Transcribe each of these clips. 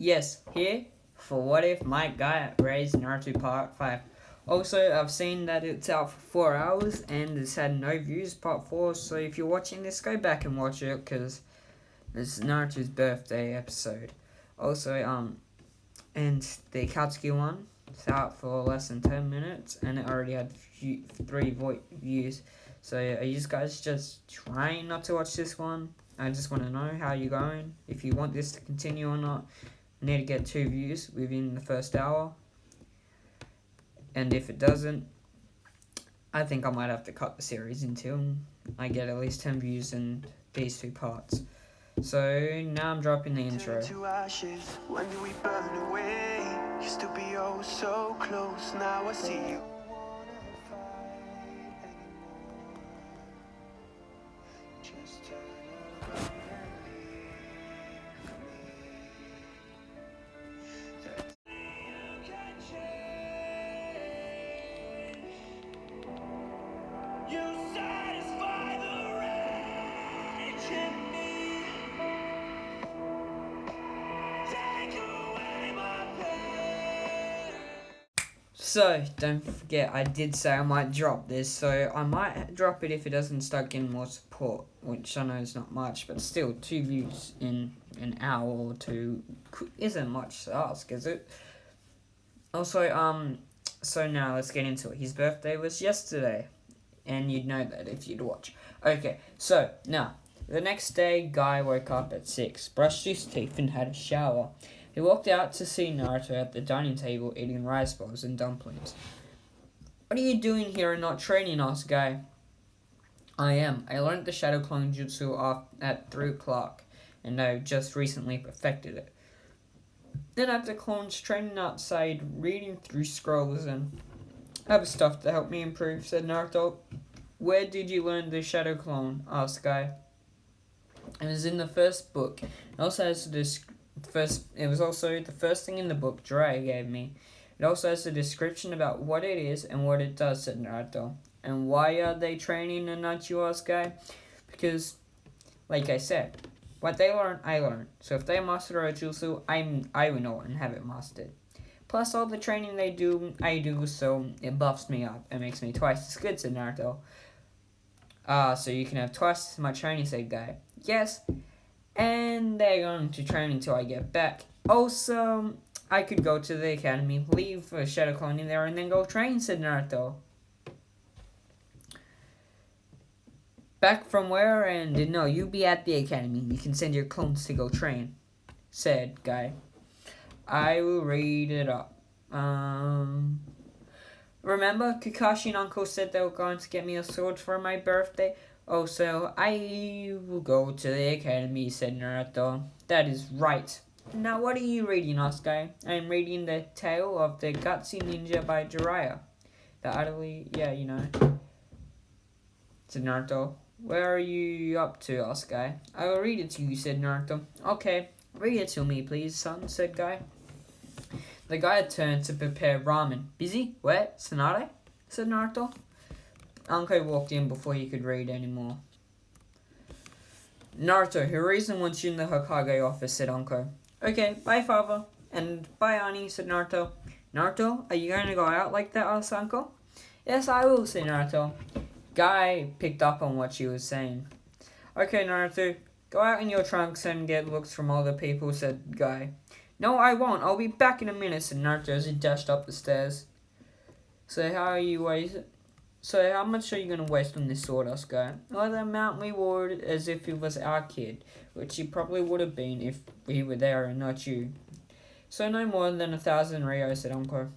Yes, here for What If My Guy Raised Naruto Part 5. Also, I've seen that it's out for 4 hours and it's had no views, Part 4, so if you're watching this, go back and watch it because it's Naruto's birthday episode. Also, and the Katsuki one, it's out for less than 10 minutes and it already had 3 views. So, are you guys just trying not to watch this one? I just want to know how you're going, if you want this to continue or not. I need to get 2 views within the first hour. And if it doesn't, I think I might have to cut the series until I get at least 10 views in these 2 parts. So now I'm dropping the intro. To ashes, when do we burn away? Used to be oh so close, now I see you. Just turn around and leave me. You can change. You satisfy the rage in me. Take away my pain. So, don't forget, I did say I might drop this, so I might drop it if it doesn't start getting more support, which I know is not much, but still, 2 views in an hour or 2 isn't much to ask, is it? Also, so now let's get into it. His birthday was yesterday, and you'd know that if you'd watch. Okay, so, now, the next day, Guy woke up at 6, brushed his teeth, and had a shower. He walked out to see Naruto at the dining table eating rice balls and dumplings. "What are you doing here and not training?" asked Guy. "I am. I learned the Shadow Clone Jutsu at 3 o'clock, and I just recently perfected it. Then I have the clones training outside, reading through scrolls and other stuff to help me improve," said Naruto. "Where did you learn the Shadow Clone?" asked Guy. "It was in the first book. It also has It was also the first thing in the book Jiraiya gave me. It also has a description about what it is and what it does," said Naruto. "And why are they training and not you?" asked Guy. "Because, like I said, what they learn, I learn. So if they master a jutsu, I will know and have it mastered. Plus all the training they do, I do, so it buffs me up and makes me twice as good," said Naruto. So you can have twice as much training," said Guy. "Yes, and they're going to train until I get back. Also, I could go to the academy, leave a Shadow Clone in there, and then go train," said Naruto. "Back from where? And no, you be at the academy. You can send your clones to go train," said Guy. "I will read it up. Remember, Kakashi and Uncle said they were going to get me a sword for my birthday? Oh, so I will go to the academy," said Naruto. "That is right. Now what are you reading?" asked Guy. "I am reading the Tale of the Gutsy Ninja by Jiraiya. The utterly, said Naruto. "Where are you up to?" asked Guy. "I will read it to you," said Naruto. "Okay, read it to me, please, son," said Guy. The guy had turned to prepare ramen. "Busy? Where? Tsunade?" said Naruto. Anko walked in before he could read anymore. "Naruto, Hiruzen wants you in the Hokage office," said Anko. "Okay, bye, father." "And bye, Ani," said Naruto. "Naruto, are you going to go out like that?" asked Anko. "Yes, I will," said Naruto. Guy picked up on what she was saying. "Okay, Naruto, go out in your trunks and get looks from all the people," said Guy. "No, I won't. I'll be back in a minute," said Naruto as he dashed up the stairs. So how much are you going to waste on this sword?" asked Guy. "Well, the amount we would as if he was our kid, which he probably would have been if we were there and not you. So no more than 1,000 Rio," said Uncle.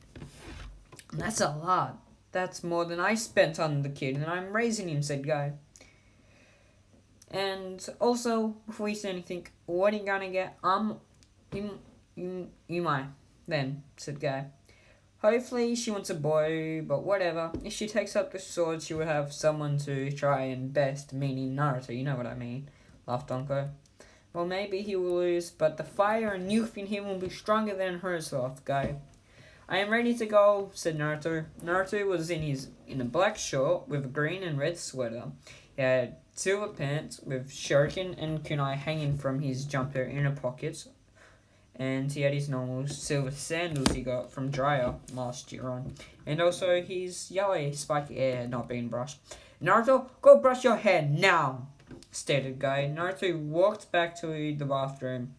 "That's a lot. That's more than I spent on the kid, and I'm raising him," said Guy. "And also, before you say anything, what are you going to get?" You might, then," said Guy. "Hopefully she wants a boy, but whatever. If she takes up the sword, she will have someone to try and best, meaning Naruto, you know what I mean," laughed Anko. "Well, maybe he will lose, but the fire and youth in him will be stronger than hers," laughed Guy. "I am ready to go," said Naruto. Naruto was in a black short with a green and red sweater. He had silver pants with shuriken and kunai hanging from his jumper inner pockets, and he had his normal silver sandals he got from Dryer last year on, and also his yellow spiky hair had not been brushed. Naruto, go brush your hair now, stated Guy. Naruto walked back to the bathroom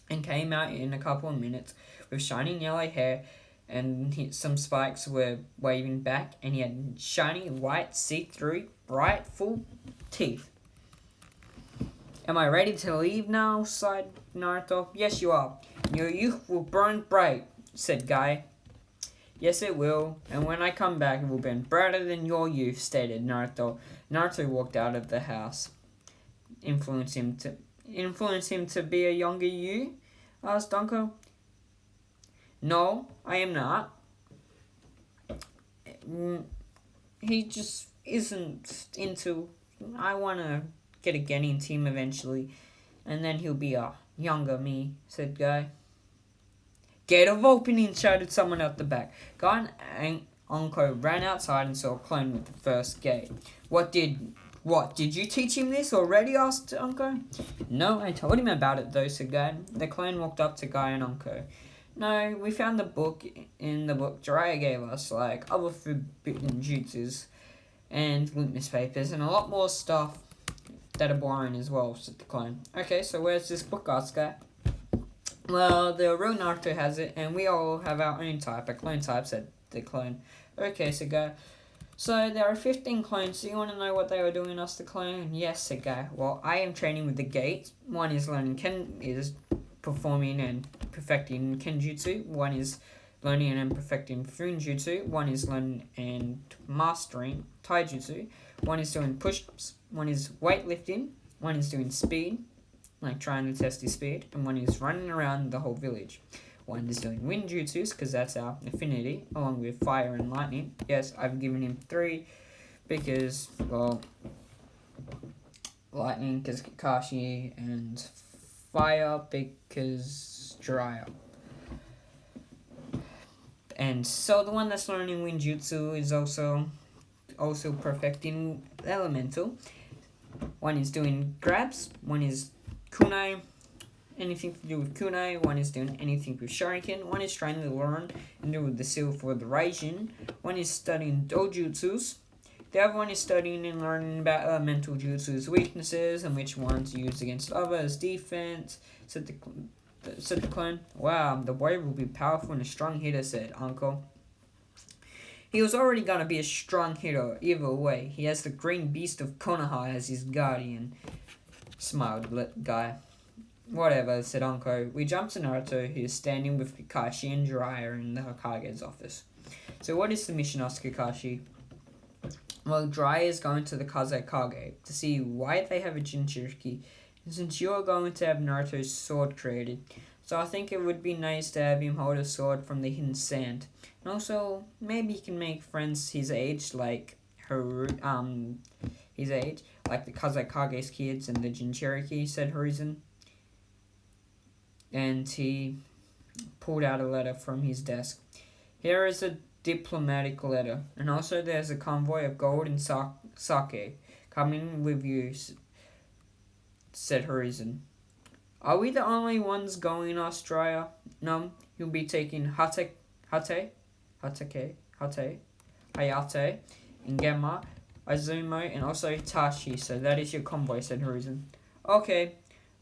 and came out in a couple of minutes with shining yellow hair, and some spikes were waving back, and he had shiny white see-through bright full teeth. Am I ready to leave now? Sighed Naruto. Yes, you are. Your youth will burn bright, said Guy. Yes, it will, and when I come back, it will burn brighter than your youth, stated Naruto. Naruto walked out of the house. Influence him to be a younger you? Asked Uncle. No, I am not. He just isn't into. I want to get a Genin team eventually, and then he'll be a younger me, said Guy. Gate of opening, shouted someone out the back. Guy and Uncle ran outside and saw a clone with the first gate. What, did you teach him this already? Asked Uncle. No, I told him about it though, said Guy. The clone walked up to Guy and Uncle. No, we found the book in the book Jiraiya gave us, like other forbidden jutsus and litmus papers and a lot more stuff that are boring as well, said the clone. Okay, so where's this book, asked Guy. Well, the real Naruto has it, and we all have our own type, a clone type, said the clone. Okay, said Guy. So there are 15 clones. Do you want to know what they were doing, asked the clone. Yes, said Guy. Well, I am training with the gate. One is performing and perfecting Kenjutsu. One is learning and perfecting Funjutsu. One is learning and mastering Taijutsu. One is doing push-ups. One is weightlifting. One is doing speed, like trying to test his speed. And one is running around the whole village. One is doing wind jutsus, because that's our affinity, along with fire and lightning. Yes, I've given him 3, because, well, lightning, because Kakashi, and fire, because Jiraiya. And so the one that's learning wind jutsu is also perfecting elemental. One is doing grabs, one is kunai, anything to do with kunai, one is doing anything with shuriken, one is trying to learn and do with the seal for the Raijin, one is studying dojutsus, the other one is studying and learning about elemental jutsu's weaknesses and which ones to use against others, defense, said the clone. Wow, the boy will be powerful and a strong hitter, said Uncle. He was already going to be a strong hitter either way. He has the green beast of Konoha as his guardian, smiled Guy. Whatever, said Uncle. We jumped to Naruto, who is standing with Kakashi and Jiraiya in the Hokage's office. So what is the mission, asked Kakashi. Well, Jiraiya is going to the Kazekage to see why they have a Jinchuriki, and since you're going to have Naruto's sword created, so I think it would be nice to have him hold a sword from the hidden sand. And also, maybe he can make friends his age, like like the Kazekage's kids and the Jinchuriki, said Hiruzen. And he pulled out a letter from his desk. Here is a diplomatic letter, and also there's a convoy of gold and sake coming with you, said Hiruzen. Are we the only ones going, Australia? No, you'll be taking Hayate, Ingema, Azumo, and also Itachi, so that is your convoy, said Hiruzen. Okay,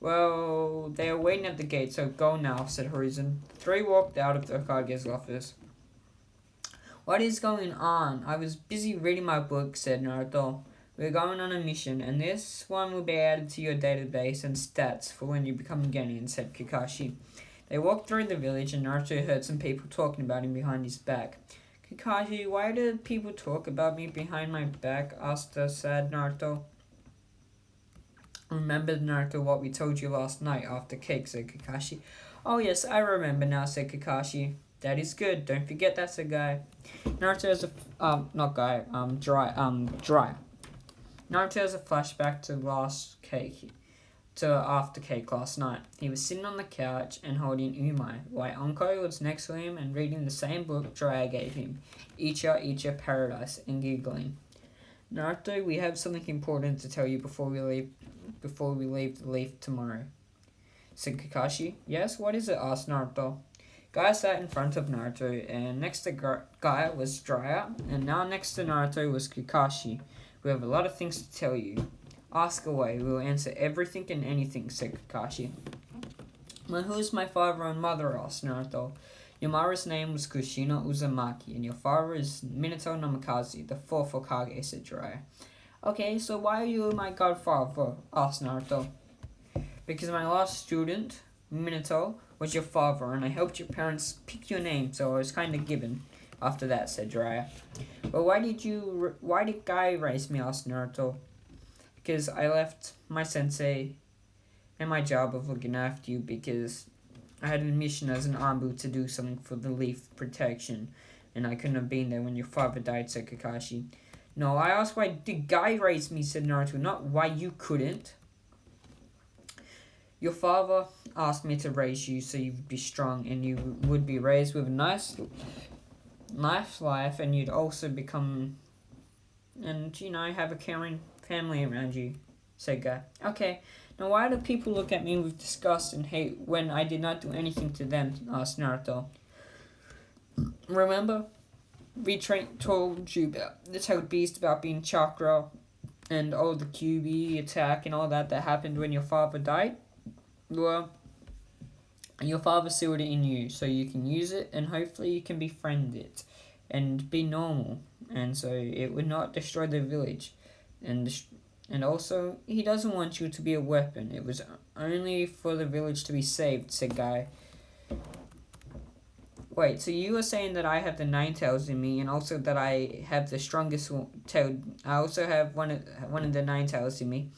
well, they are waiting at the gate, so go now, said Hiruzen. 3 walked out of the Hokage's office. What is going on? I was busy reading my book, said Naruto. We're going on a mission, and this one will be added to your database and stats for when you become a Genin, said Kakashi. They walked through the village, and Naruto heard some people talking about him behind his back. Kakashi, why do people talk about me behind my back? Asked the sad Naruto. Remember, Naruto, what we told you last night after cake, said Kakashi. Oh yes, I remember now, said Kakashi. That is good. Don't forget that's a guy. Naruto has Dry. Naruto has a flashback to after cake last night. He was sitting on the couch and holding Umai, while Unko was next to him and reading the same book Jiraiya gave him, Icha Paradise, and giggling. Naruto, we have something important to tell you before we leave the leaf tomorrow. said Kakashi. Yes, what is it? Asked Naruto. Guy sat in front of Naruto, and next to Guy was Jiraiya, and now next to Naruto was Kakashi. We have a lot of things to tell you. Ask away, we will answer everything and anything, said Kakashi. Well, who is my father and mother? Asked Naruto. Your mother's name was Kushina Uzumaki, and your father is Minato Namikaze, the fourth Hokage, said Jiraiya. Okay, so why are you my godfather? Asked Naruto. Because my last student, Minato, was your father, and I helped your parents pick your name, so I was kind of given. After that, said Jiraiya. But why did Guy raise me? Asked Naruto. Because I left my sensei and my job of looking after you because I had a mission as an Anbu to do something for the leaf protection, and I couldn't have been there when your father died, said Kakashi. No, I asked why did Guy raise me, said Naruto, not why you couldn't. Your father asked me to raise you so you would be strong and you would be raised with a nice life, and you'd also become, and have a caring family around you, said Guy. Okay, now why do people look at me with disgust and hate when I did not do anything to them? Asked Naruto. Remember, we told you about the Toad Beast about being chakra and all the QB attack and all that happened when your father died? Well, your father sealed it in you, so you can use it, and hopefully you can befriend it, and be normal, and so it would not destroy the village, and also he doesn't want you to be a weapon. It was only for the village to be saved, said Guy. Wait, so you were saying that I have the nine tails in me, and also that I have the strongest tail. I also have one of the nine tails in me.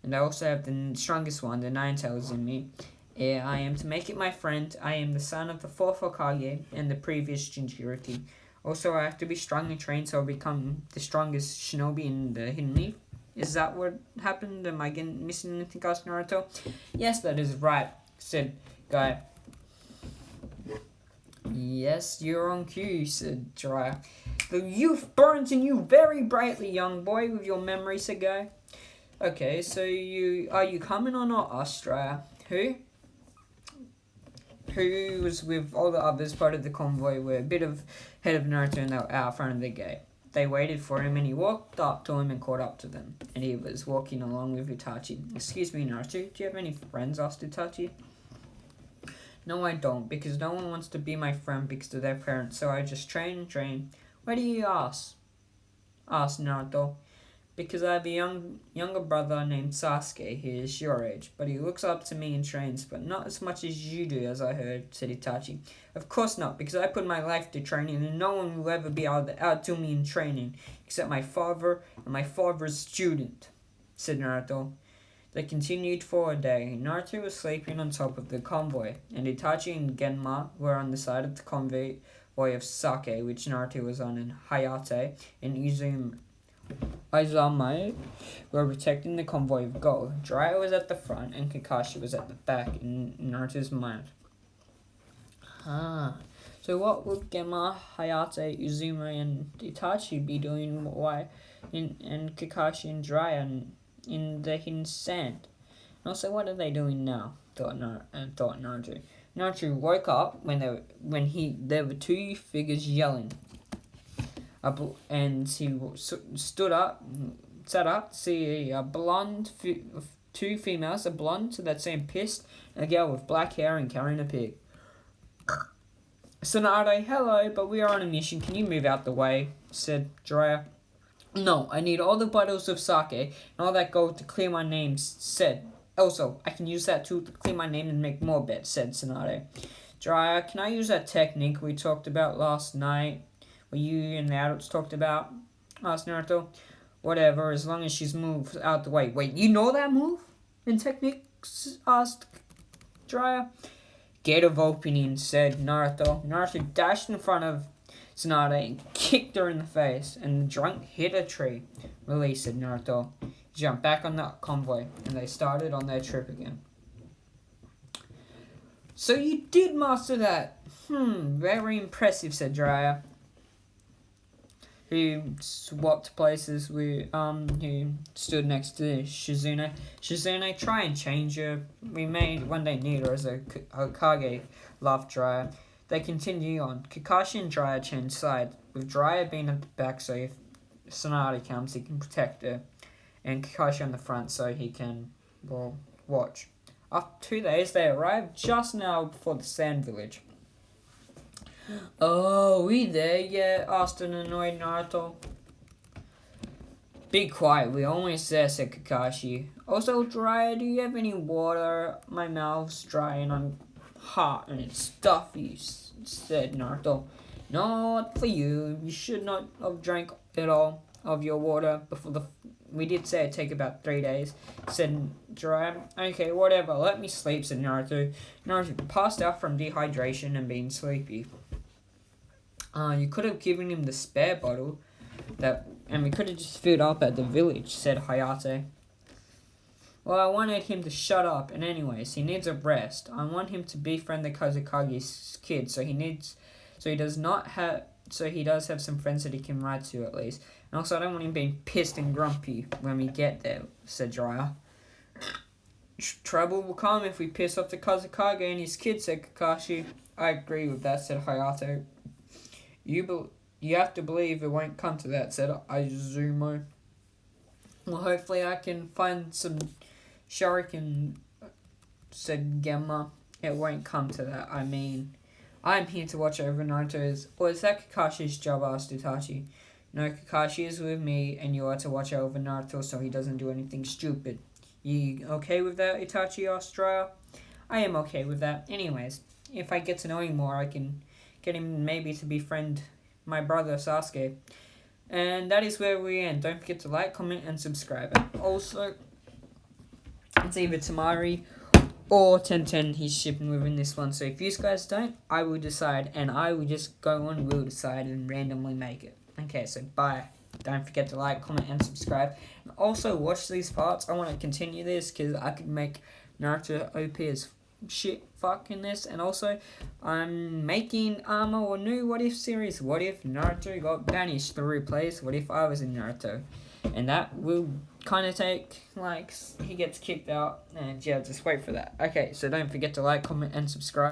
And I also have the strongest one, the nine tails in me. I am to make it my friend. I am the son of the fourth Hokage and the previous Jinchuriki. Also, I have to be strong and trained so I'll become the strongest shinobi in the Hidden Leaf. Is that what happened? Am I missing anything else, Naruto? Yes, that is right, said Guy. Yes, you're on cue, said Jiraiya. The youth burns in you very brightly, young boy, with your memory, said Guy. Okay, so are you coming or not, Australia? Who was with all the others part of the convoy were a bit of head of Naruto and they were out front of the gate. They waited for him and he walked up to him and caught up to them. And he was walking along with Itachi. Excuse me, Naruto, do you have any friends? Asked Itachi. No, I don't, because no one wants to be my friend because of their parents, so I just train and train. Why do you ask? Asked Naruto. Because I have a younger brother named Sasuke. He is your age, but he looks up to me and trains, but not as much as you do, as I heard, said Itachi. Of course not, because I put my life to training, and no one will ever be able to outdo me in training, except my father and my father's student, said Naruto. They continued for a day. Naruto was sleeping on top of the convoy, and Itachi and Genma were on the side of the convoy of Sake, which Naruto was on, and Hayate and Izanami were protecting the convoy of gold. Jiraiya was at the front and Kakashi was at the back in Naruto's mind. So what would Genma, Hayate, Uzumaki, and Itachi be doing and Kakashi and Jiraiya in the hidden sand? And also, what are they doing now? Thought Naruto. Naruto woke up when there were two figures yelling. And he sat up to see a blonde, two females, a blonde that seemed pissed, and a girl with black hair and carrying a pig. Tsunade, hello, but we are on a mission. Can you move out the way? Said Jiraiya. No, I need all the bottles of sake and all that gold to clear my name, said. Also, I can use that too to clear my name and make more bets, said Tsunade. Jiraiya, can I use that technique we talked about last night? What you and the adults talked about? Asked Naruto. Whatever, as long as she's moved out the way. Wait, you know that move? In techniques? Asked Jiraiya. Gate of opening, said Naruto. Naruto dashed in front of Tsunade and kicked her in the face, and the drunk hit a tree. Release, said Naruto. He jumped back on the convoy, and they started on their trip again. So you did master that. Very impressive, said Jiraiya. who swapped places with who stood next to Shizune. Shizune, try and change her. We made one day need her as a Hokage love dryer. They continue on. Kakashi and Jiraiya change sides, with Jiraiya being at the back so if Tsunade comes he can protect her, and Kakashi on the front so he can, well, watch. After 2 days, they arrive just now before the Sand Village. Oh, we there yet? Asked an annoyed Naruto. Be quiet, we almost there, said Kakashi. Also, Jiraiya, do you have any water? My mouth's dry and I'm hot and it's stuffy, said Naruto. Not for you. You should not have drank it all of your water before the... We did say it'd take about 3 days, said Jiraiya. Okay, whatever, let me sleep, said Naruto. Naruto passed out from dehydration and being sleepy. You could have given him the spare bottle, and we could have just filled up at the village, said Hayate. Well, I wanted him to shut up, and anyways, he needs a rest. I want him to befriend the Kazekage's kid, so he does have some friends that he can ride to at least. And also, I don't want him being pissed and grumpy when we get there, said Jiraiya. Trouble will come if we piss off the Kazekage and his kid, said Kakashi. I agree with that, said Hayate. You have to believe it won't come to that, said Izumo. Well, hopefully I can find some shuriken, said Gemma. It won't come to that. I mean, I'm here to watch over Naruto's... Or is that Kakashi's job, asked Itachi. No, Kakashi is with me, and you are to watch over Naruto so he doesn't do anything stupid. You okay with that, Itachi, asked Jiraiya? I am okay with that. Anyways, if I get to know him more, I can get him maybe to befriend my brother Sasuke. And that is where we end. Don't forget to like, comment, and subscribe. And also, it's either Tamari or 1010 he's shipping within this one. So if you guys don't, I will decide. And I will just go on, will decide, and randomly make it. Okay, so bye. Don't forget to like, comment, and subscribe. And also, watch these parts. I want to continue this because I could make Naruto OP as shit fuck in this. And also, I'm making a new What If series. What if Naruto got banished through place? What if I was in Naruto? And that will kind of take, like, he gets kicked out. And yeah, just wait for that. Okay, so don't forget to like, comment, and subscribe.